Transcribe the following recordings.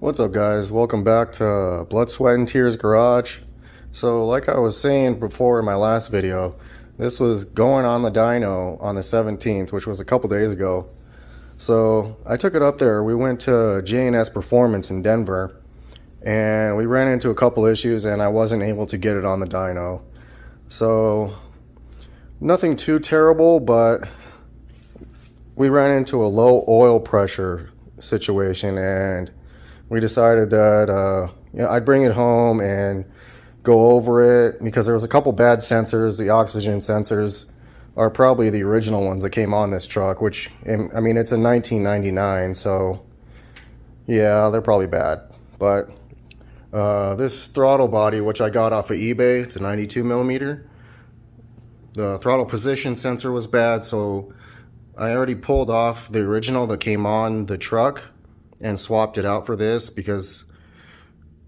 What's up, guys? Welcome back to Blood, Sweat, and Tears Garage. So like I was saying before in my last video, this was going on the dyno on the 17th, which was a couple days ago. So I took it up there. We went to J&S Performance in Denver, and we ran into a couple issues, and I wasn't able to get it on the dyno. So nothing too terrible, but we ran into a low oil pressure situation, and we decided that I'd bring it home and go over it, because there was a couple bad sensors. The oxygen sensors are probably the original ones that came on this truck, which, I mean, it's a 1999, so yeah, they're probably bad. But this throttle body, which I got off of eBay, it's a 92 millimeter. The throttle position sensor was bad, so I already pulled off the original that came on the truck and swapped it out for this, because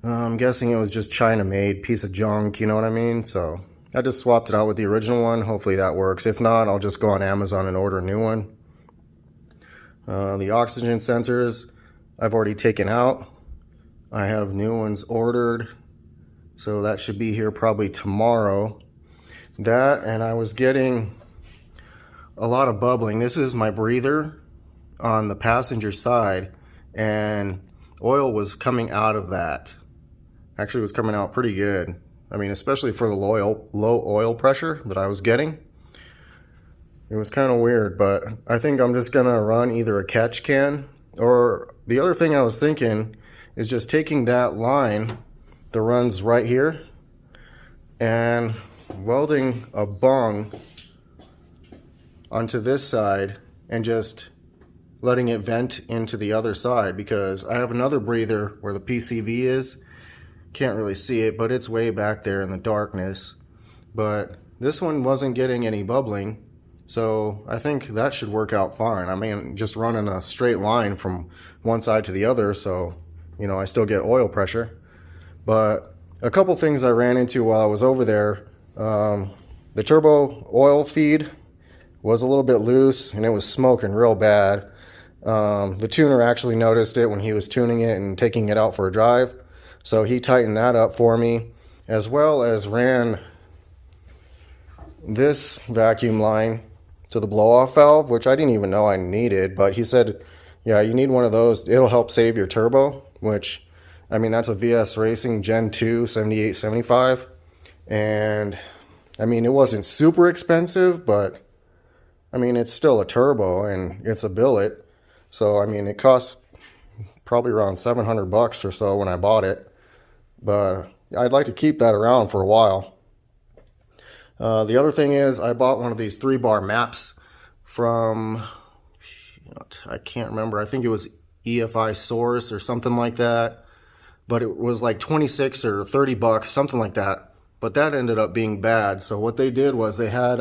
I'm guessing it was just China-made piece of junk, you know what I mean? So I just swapped it out with the original one. Hopefully that works. If not, I'll just go on Amazon and order a new one. The oxygen sensors I've already taken out. I have new ones ordered, so that should be here probably tomorrow. That, and I was getting a lot of bubbling. This is my breather on the passenger side, and oil was coming out of that. Actually, it was coming out pretty good. I mean, especially for the low oil pressure that I was getting. It was kind of weird, but I think I'm just gonna run either a catch can, or the other thing I was thinking is just taking that line that runs right here and welding a bung onto this side and just letting it vent into the other side, because I have another breather where the PCV is. Can't really see it, but it's way back there in the darkness. But this one wasn't getting any bubbling, so I think that should work out fine. I mean, just running a straight line from one side to the other, so you know, I still get oil pressure. But a couple things I ran into while I was over there. The turbo oil feed was a little bit loose, and it was smoking real bad. The tuner actually noticed it when he was tuning it and taking it out for a drive, so he tightened that up for me, as well as ran this vacuum line to the blow-off valve, which I didn't even know I needed, but he said, yeah, you need one of those. It'll help save your turbo, which, I mean, that's a VS Racing Gen 2 7875, and I mean, it wasn't super expensive, but I mean, it's still a turbo and it's a billet. So, I mean, it cost probably around $700 or so when I bought it, but I'd like to keep that around for a while. The other thing is, I bought one of these 3-bar maps from, I can't remember, I think it was EFI Source or something like that, but it was like 26 or 30 bucks, something like that, but that ended up being bad. So what they did was they had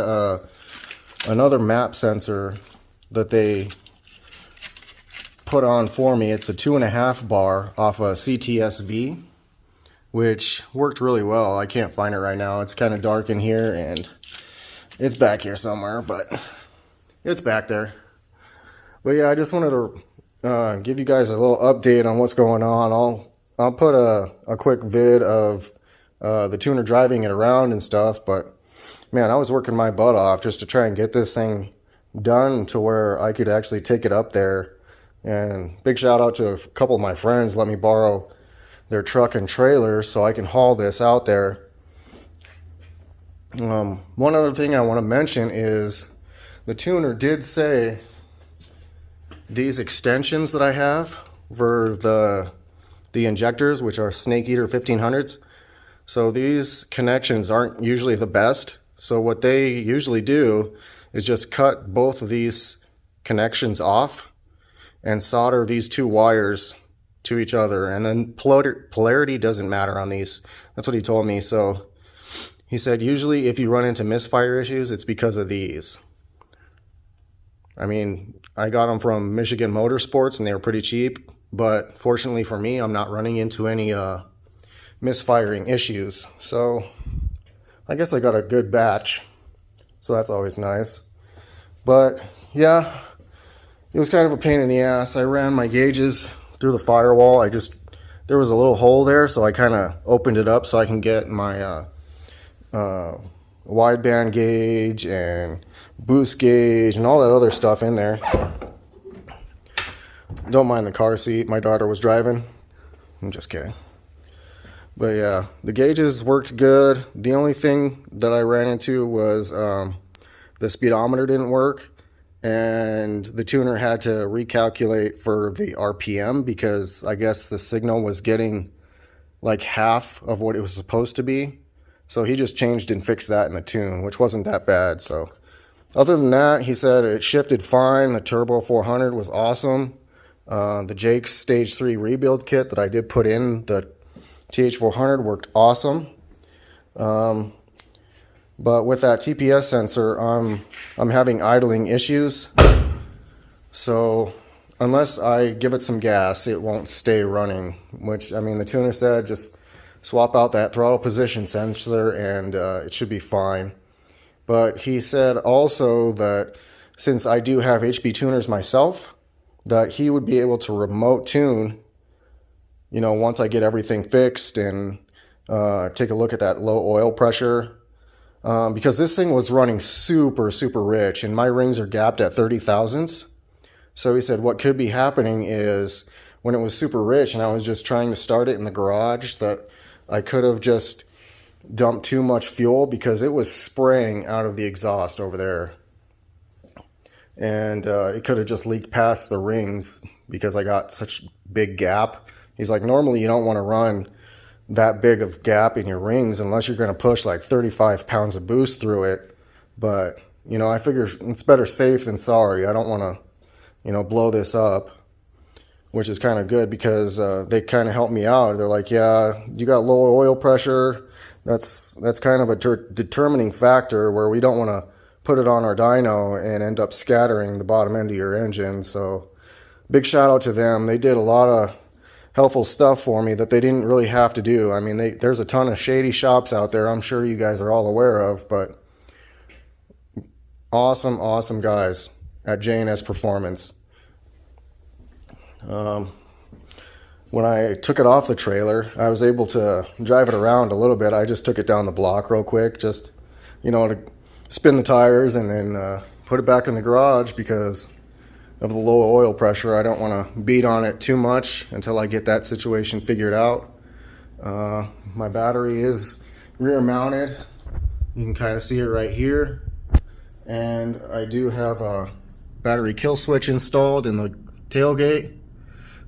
another map sensor that they put on for me. It's a 2.5 bar off a CTSV, which worked really well. I can't find it right now. It's kind of dark in here, and it's back here somewhere, but it's back there. But yeah, I just wanted to give you guys a little update on what's going on. I'll put a quick vid of the tuner driving it around and stuff, but man, I was working my butt off just to try and get this thing done to where I could actually take it up there. And big shout out to a couple of my friends let me borrow their truck and trailer so I can haul this out there. One other thing I want to mention is the tuner did say these extensions that I have for the injectors, which are Snake Eater 1500s. So these connections aren't usually the best. So what they usually do is just cut both of these connections off and solder these two wires to each other, and then polarity doesn't matter on these. That's what he told me. So he said usually if you run into misfire issues, it's because of these. I mean, I got them from Michigan Motorsports and they were pretty cheap, but fortunately for me, I'm not running into any misfiring issues. So I guess I got a good batch, so that's always nice. But yeah, it was kind of a pain in the ass. I ran my gauges through the firewall. I just there was a little hole there, so I kind of opened it up so I can get my wideband gauge and boost gauge and all that other stuff in there. Don't mind the car seat, my daughter was driving. I'm just kidding. But yeah, the gauges worked good. The only thing that I ran into was the speedometer didn't work, and the tuner had to recalculate for the RPM because I guess the signal was getting like half of what it was supposed to be. So he just changed and fixed that in the tune, which wasn't that bad. So other than that, he said it shifted fine. The Turbo 400 was awesome. The Jake's Stage 3 rebuild kit that I did put in the TH400 worked awesome. But with that TPS sensor, I'm having idling issues. So unless I give it some gas, it won't stay running. Which, I mean, the tuner said just swap out that throttle position sensor and it should be fine. But he said also that since I do have HB tuners myself, that he would be able to remote tune, you know, once I get everything fixed and take a look at that low oil pressure. Because this thing was running super rich and my rings are gapped at 30 thousandths. So he said what could be happening is when it was super rich and I was just trying to start it in the garage, that I could have just dumped too much fuel because it was spraying out of the exhaust over there. And it could have just leaked past the rings because I got such big gap. He's like, normally you don't want to run that big of gap in your rings unless you're going to push like 35 pounds of boost through it. But, you know, I figure it's better safe than sorry. I don't want to, you know, blow this up, which is kind of good because they kind of helped me out. They're like, yeah, you got low oil pressure. That's kind of a determining factor where we don't want to put it on our dyno and end up scattering the bottom end of your engine. So big shout out to them. They did a lot of helpful stuff for me that they didn't really have to do. I mean, there's a ton of shady shops out there, I'm sure you guys are all aware of, but awesome guys at J&S Performance. When I took it off the trailer, I was able to drive it around a little bit. I just took it down the block real quick, just, you know, to spin the tires and then put it back in the garage because of the low oil pressure. I don't want to beat on it too much until I get that situation figured out. My battery is rear mounted. You can kind of see it right here. And I do have a battery kill switch installed in the tailgate.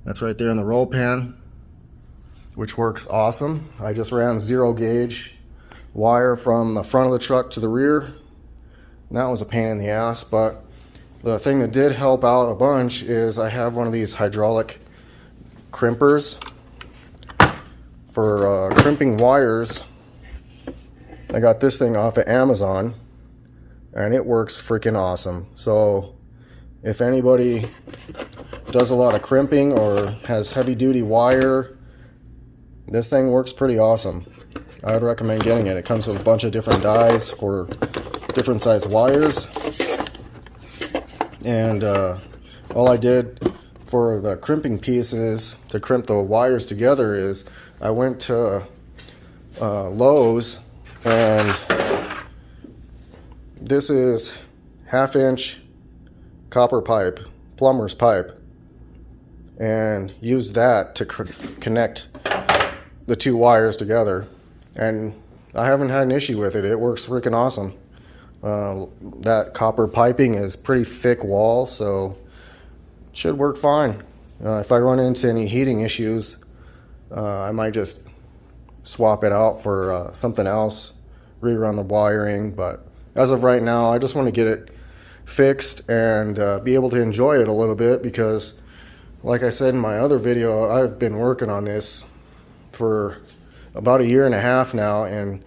That's right there in the roll pan, which works awesome. I just ran 0 gauge wire from the front of the truck to the rear. And that was a pain in the ass, but the thing that did help out a bunch is I have one of these hydraulic crimpers for crimping wires. I got this thing off of Amazon and it works freaking awesome. So if anybody does a lot of crimping or has heavy duty wire, this thing works pretty awesome. I would recommend getting it. It comes with a bunch of different dies for different size wires. And all I did for the crimping pieces to crimp the wires together is I went to Lowe's, and this is 1/2 inch copper pipe, plumber's pipe, and used that to connect the 2 wires together. And I haven't had an issue with it. It works freaking awesome. That copper piping is pretty thick wall, so it should work fine. If I run into any heating issues, I might just swap it out for something else, rerun the wiring. But as of right now, I just want to get it fixed and be able to enjoy it a little bit because, like I said in my other video, I've been working on this for about 1.5 years now, and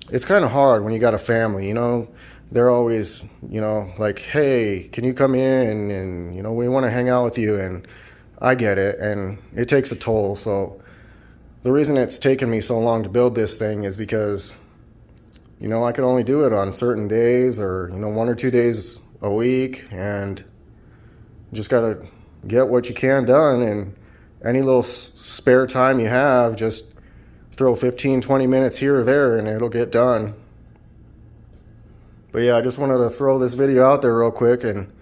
it's kind of hard when you got a family, you know. They're always, you know, like, hey, can you come in, and, you know, we want to hang out with you, and I get it, and it takes a toll. So the reason it's taken me so long to build this thing is because, you know, I can only do it on certain days, or, you know, 1 or 2 days a week, and you just got to get what you can done. And any little spare time you have, just throw 15-20 minutes here or there and it'll get done. But yeah, I just wanted to throw this video out there real quick and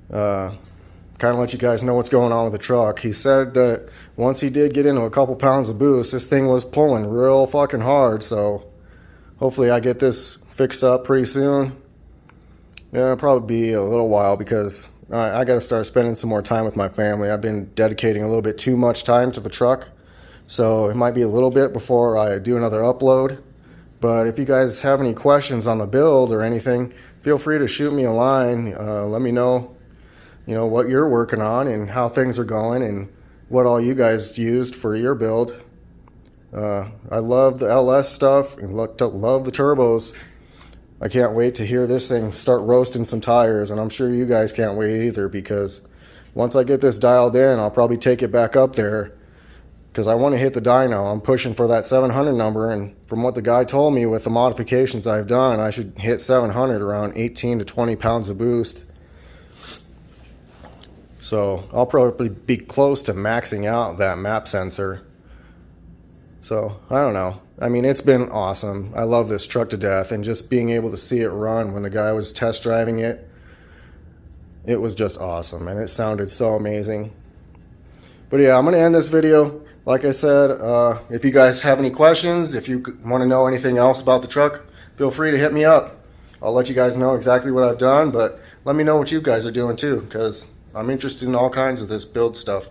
kind of let you guys know what's going on with the truck. He said that once he did get into a couple pounds of boost, this thing was pulling real fucking hard. So hopefully I get this fixed up pretty soon. Yeah, it'll probably be a little while because I got to start spending some more time with my family. I've been dedicating a little bit too much time to the truck, so it might be a little bit before I do another upload. But if you guys have any questions on the build or anything, feel free to shoot me a line. Let me know, what you're working on and how things are going and what all you guys used for your build. I love the LS stuff and love the turbos. I can't wait to hear this thing start roasting some tires, and I'm sure you guys can't wait either, because once I get this dialed in, I'll probably take it back up there because I want to hit the dyno. I'm pushing for that 700 number, and from what the guy told me with the modifications I've done, I should hit 700 around 18 to 20 pounds of boost. So I'll probably be close to maxing out that map sensor. So I don't know. I mean, it's been awesome. I love this truck to death, and just being able to see it run when the guy was test driving it, it was just awesome, and it sounded so amazing. But yeah, I'm going to end this video. Like I said, if you guys have any questions, if you want to know anything else about the truck, feel free to hit me up. I'll let you guys know exactly what I've done, but let me know what you guys are doing too, because I'm interested in all kinds of this build stuff.